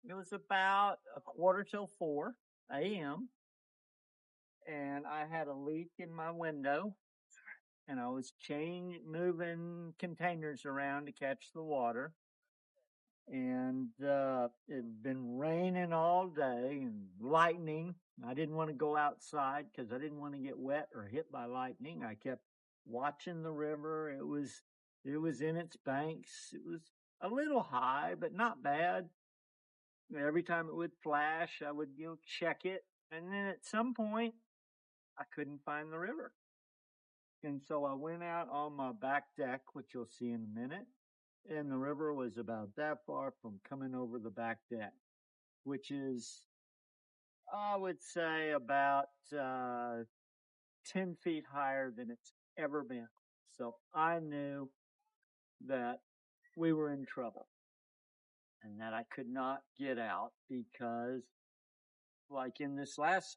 It was about 3:45 a.m. and I had a leak in my window, and I was moving containers around to catch the water. And it had been raining all day and lightning. I didn't want to go outside because I didn't want to get wet or hit by lightning. I kept watching the river. It was in its banks. It was a little high, but not bad. Every time it would flash, I would check it, and then at some point, I couldn't find the river, and so I went out on my back deck, which you'll see in a minute, and the river was about that far from coming over the back deck, which is, I would say, about 10 feet higher than it's ever been. So I knew that we were in trouble and that I could not get out because, like in this last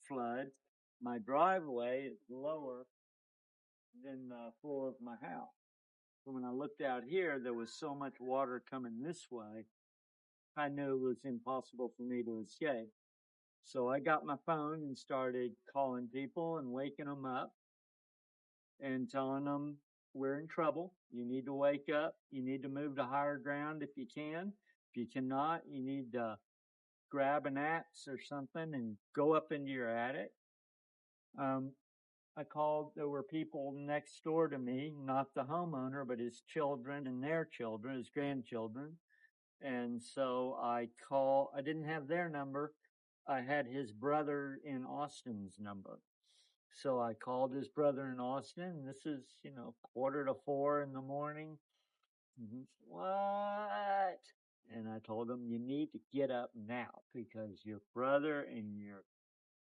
flood, my driveway is lower than the floor of my house. So when I looked out here, there was so much water coming this way, I knew it was impossible for me to escape. So I got my phone and started calling people and waking them up and telling them, we're in trouble. You need to wake up. You need to move to higher ground if you can. If you cannot, you need to grab an axe or something and go up into your attic. I called, there were people next door to me, not the homeowner, but his children and their children, his grandchildren. And so I didn't have their number. I had his brother in Austin's number. So I called his brother in Austin. This is, 3:45 in the morning. What? And I told him, you need to get up now because your brother and your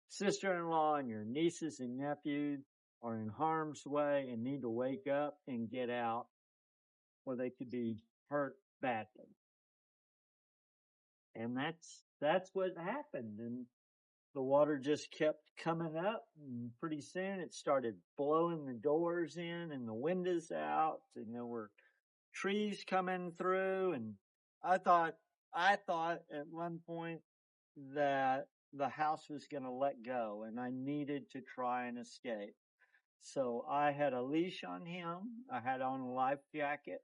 sister-in-law and your nieces and nephews are in harm's way and need to wake up and get out or they could be hurt badly. And that's what happened. And the water just kept coming up, and pretty soon it started blowing the doors in and the windows out, and there were trees coming through. And I thought at one point that the house was going to let go and I needed to try and escape. So I had a leash on him. I had on a life jacket,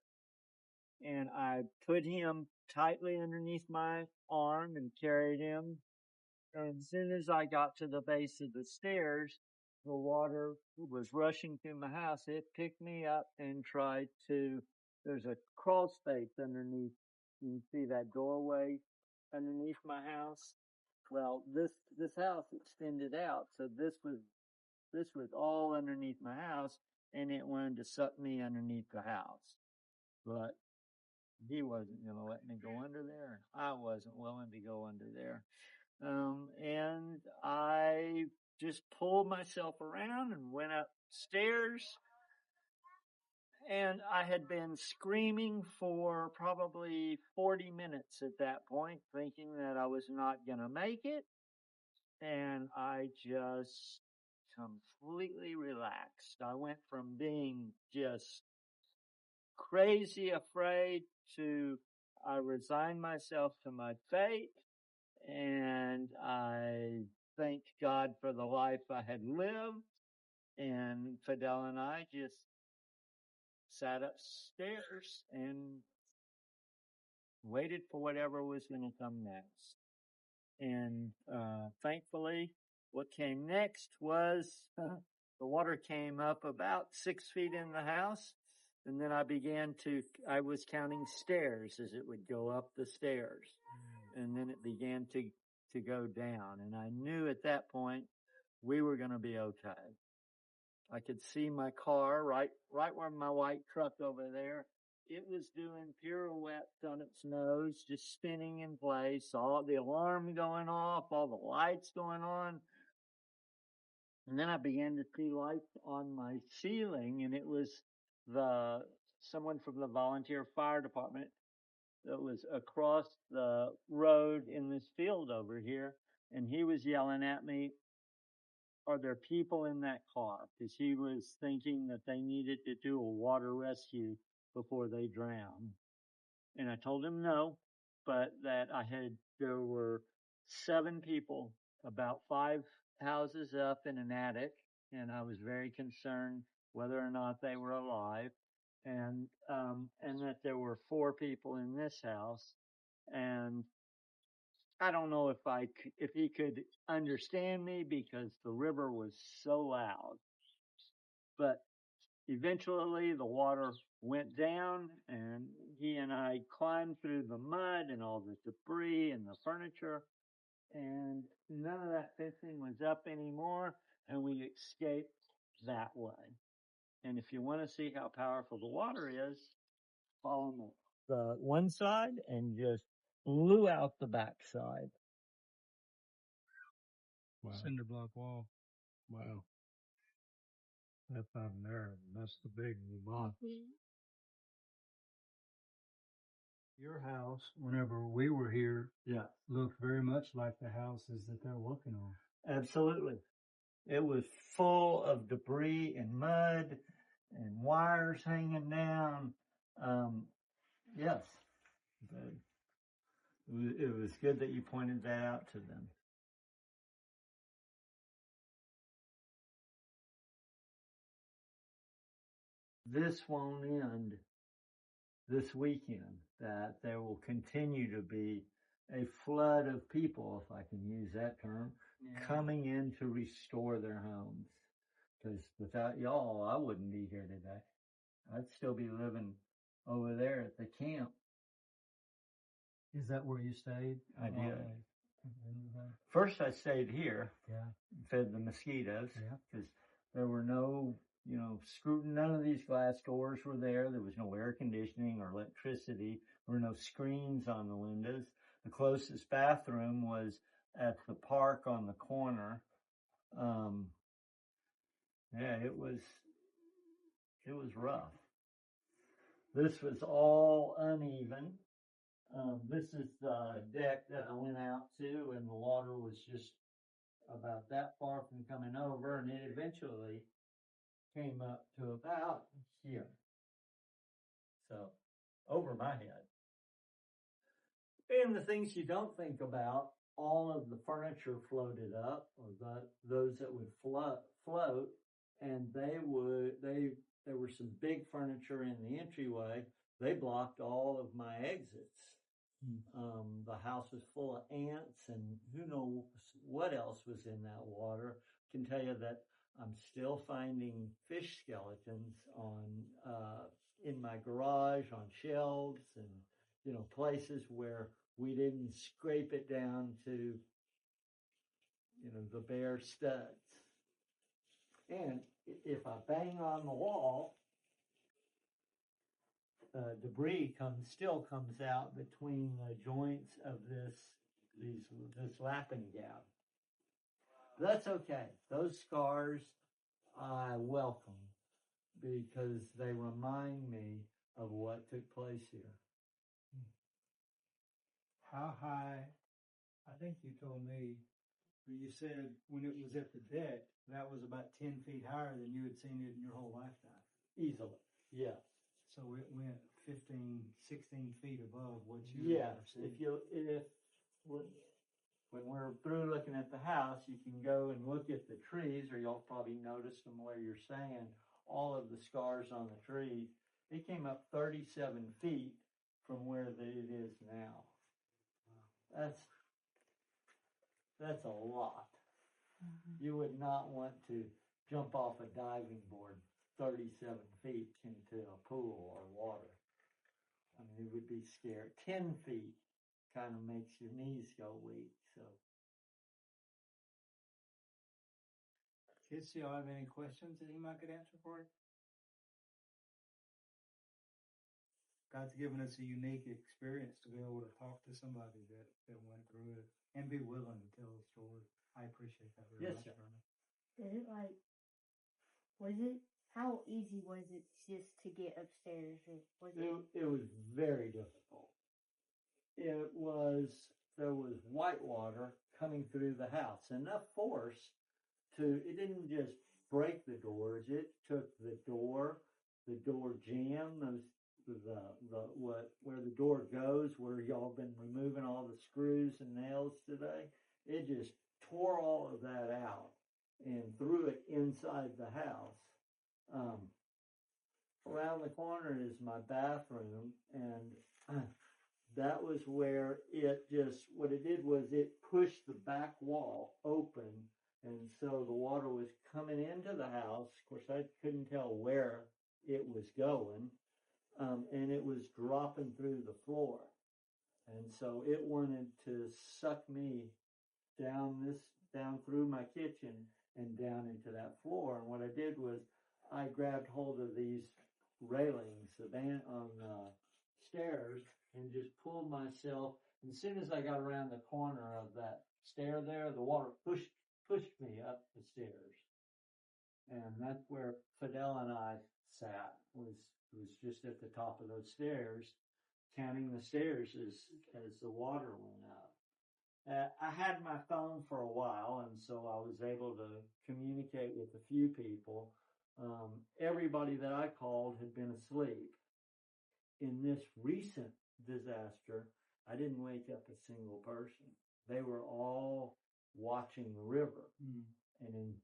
and I put him tightly underneath my arm and carried him. And as soon as I got to the base of the stairs, the water was rushing through my house. It picked me up and there's a crawl space underneath. You can see that doorway underneath my house. Well, this house extended out, so this was all underneath my house, and it wanted to suck me underneath the house. But he wasn't going to let me go under there, and I wasn't willing to go under there. And I just pulled myself around and went upstairs. And I had been screaming for probably 40 minutes at that point, thinking that I was not going to make it. And I just completely relaxed. I went from being just crazy afraid to I resigned myself to my fate. And I thanked God for the life I had lived. And Fidel and I just sat upstairs and waited for whatever was going to come next. And thankfully, what came next was the water came up about 6 feet in the house. And then I was counting stairs as it would go up the stairs. And then it began to go down. And I knew at that point we were going to be okay. I could see my car right where my white truck over there. It was doing pirouettes on its nose, just spinning in place, all the alarm going off, all the lights going on. And then I began to see lights on my ceiling, and it was someone from the volunteer fire department that was across the road in this field over here, and he was yelling at me, are there people in that car? Because he was thinking that they needed to do a water rescue before they drowned. And I told him no, but that there were 7 people, about 5 houses up in an attic, and I was very concerned whether or not they were alive, and that there were 4 people in this house, and I don't know if he could understand me because the river was so loud, but eventually the water went down and he and I climbed through the mud and all the debris and the furniture, and none of that fencing was up anymore, and we escaped that way. And if you want to see how powerful the water is, follow the one side and just blew out the back side. Wow. Cinder block wall. Wow. That's not there. That's the big block. Mm-hmm. Your house, whenever we were here, looked very much like the houses that they're working on. Absolutely. It was full of debris and mud and wires hanging down. Yes. It was good that you pointed that out to them. This won't end this weekend, that there will continue to be a flood of people, if I can use that term, coming in to restore their homes. Because without y'all, I wouldn't be here today. I'd still be living over there at the camp. Is that where you stayed? I did. First I stayed here. Yeah. Fed the mosquitoes. Yeah. Because there were no, none of these glass doors were there. There was no air conditioning or electricity. There were no screens on the windows. The closest bathroom was at the park on the corner. It was rough. This was all uneven. This is the deck that I went out to, and the water was just about that far from coming over, and it eventually came up to about here. So, over my head. And the things you don't think about, all of the furniture floated up, or those that would float, and there were some big furniture in the entryway. They blocked all of my exits. The house was full of ants, and who knows what else was in that water. I can tell you that I'm still finding fish skeletons in my garage, on shelves, and places where we didn't scrape it down to the bare studs. And if I bang on the wall, debris still comes out between the joints of this lapping gap. That's okay. Those scars I welcome because they remind me of what took place here. How high? I think you told me, you said when it was at the deck, that was about 10 feet higher than you had seen it in your whole lifetime. Easily, yes. So it went 15, 16 feet above what you had ever seen. When we're through looking at the house, you can go and look at the trees, or you'll probably notice from where you're staying, all of the scars on the trees. It came up 37 feet from where it is now. That's a lot. Mm-hmm. You would not want to jump off a diving board 37 feet into a pool or water. I mean, it would be scary. 10 feet kind of makes your knees go weak. So, kids, do y'all have any questions that you might could answer for you? God's given us a unique experience to be able to talk to somebody that went through it and be willing to tell a story. I appreciate that very much. Is it how easy was it just to get upstairs? It was very difficult. There was white water coming through the house, enough force it didn't just break the doors, it took the door jamb, where the door goes, where y'all been removing all the screws and nails today, it just tore all of that out and threw it inside the house. Around the corner is my bathroom, and that was where what it did was it pushed the back wall open, and so the water was coming into the house. Of course, I couldn't tell where it was going, and it was dropping through the floor. And so it wanted to suck me down through my kitchen and down into that floor. And what I did was I grabbed hold of these railings on the stairs and just pulled myself. And as soon as I got around the corner of that stair there, the water pushed me up the stairs. And that's where Fidel and I sat, was just at the top of those stairs, counting the stairs as the water went up. I had my phone for a while, and so I was able to communicate with a few people. Everybody that I called had been asleep. In this recent disaster, I didn't wake up a single person. They were all watching the river. And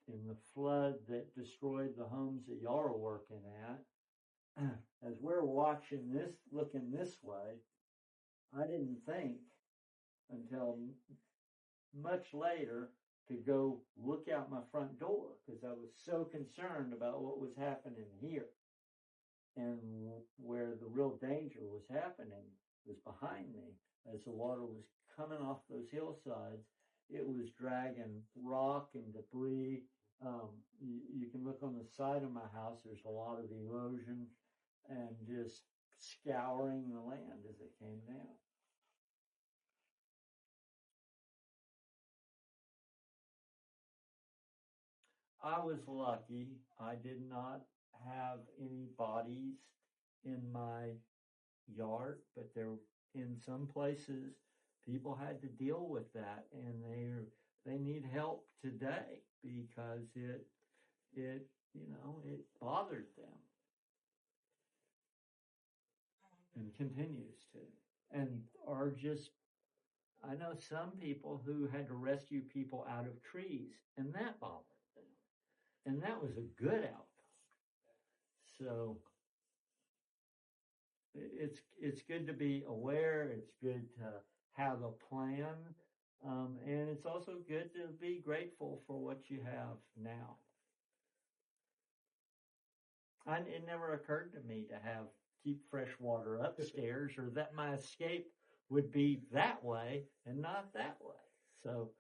in the flood that destroyed the homes that y'all are working at, as we're watching this, looking this way, I didn't think until much later to go look out my front door, because I was so concerned about what was happening here. And where the real danger was happening was behind me. As the water was coming off those hillsides, it was dragging rock and debris. You can look on the side of my house, there's a lot of erosion, and just scouring the land as it came down. I was lucky. I did not have any bodies in my yard, but in some places people had to deal with that, and they need help today because it bothered them and continues to, and are just. I know some people who had to rescue people out of trees, and that bothered them. And that was a good outcome. So it's good to be aware. It's good to have a plan. And it's also good to be grateful for what you have now. It never occurred to me to keep fresh water upstairs, or that my escape would be that way and not that way. So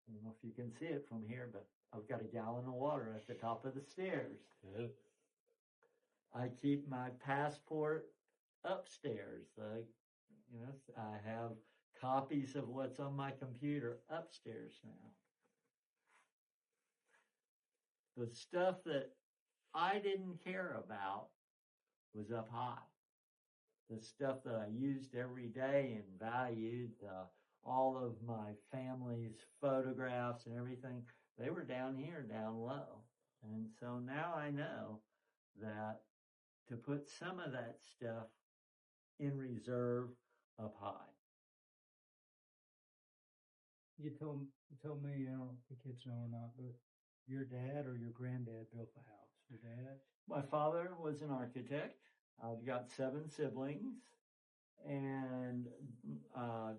I don't know if you can see it from here, but I've got a gallon of water at the top of the stairs. Good. I keep my passport upstairs. I have copies of what's on my computer upstairs now. The stuff that I didn't care about was up high. The stuff that I used every day and valued, all of my family's photographs and everything, they were down here, down low. And so now I know that to put some of that stuff in reserve up high. You told me, I don't know if the kids know or not, but your dad or your granddad built the house. Your dad? My father was an architect. I've got 7 siblings, and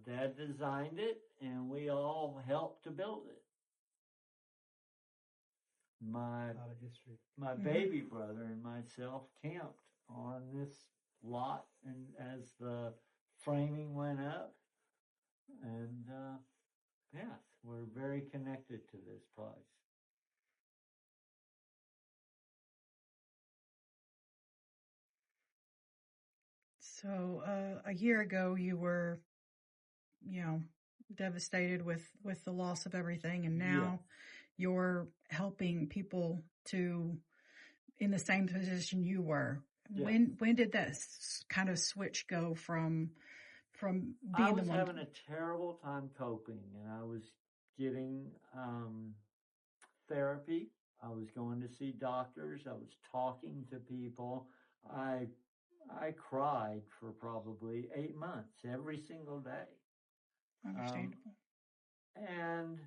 Dad designed it, and we all helped to build it. My A lot of history. My baby brother and myself camped on this lot, and as the framing went up, and yes, we're very connected to this place. So a year ago, you were, devastated with the loss of everything, and now you're helping people in the same position you were. Yeah. When did that kind of switch go from being I was having a terrible time coping, and I was getting therapy. I was going to see doctors. I was talking to people. I cried for probably 8 months every single day. Understandable. And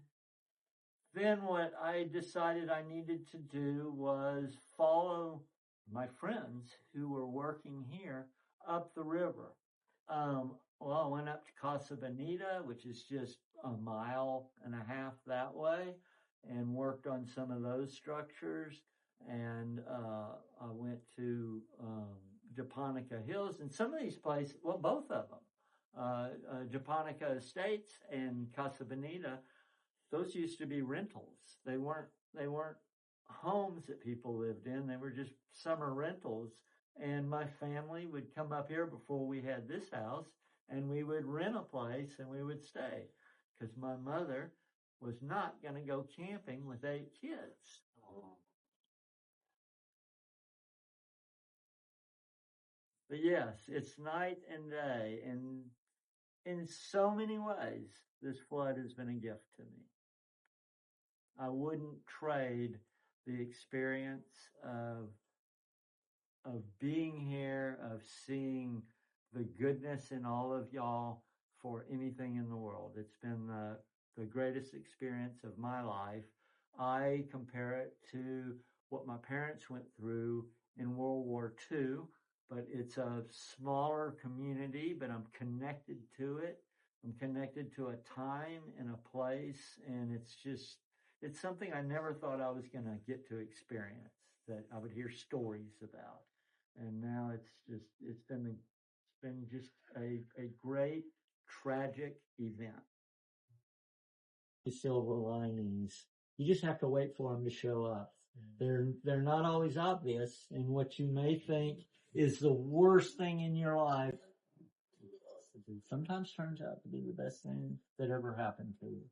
then what I decided I needed to do was follow my friends who were working here up the river. Well, I went up to Casa Bonita, which is just a mile and a half that way, and worked on some of those structures. And I went to Japonica Hills, and some of these places, well, both of them, Japonica Estates and Casa Bonita, those used to be rentals. They weren't homes that people lived in. They were just summer rentals. And my family would come up here before we had this house, and we would rent a place and we would stay, because my mother was not going to go camping with 8 kids. But yes, it's night and day, and in so many ways, this flood has been a gift to me. I wouldn't trade the experience of being here, of seeing the goodness in all of y'all for anything in the world. It's been the greatest experience of my life. I compare it to what my parents went through in World War II, but it's a smaller community, but I'm connected to it. I'm connected to a time and a place, and it's something I never thought I was going to get to experience, that I would hear stories about. And now it's been just a great tragic event. The silver linings. You just have to wait for them to show up. They're not always obvious, and what you may think is the worst thing in your life sometimes turns out to be the best thing that ever happened to you.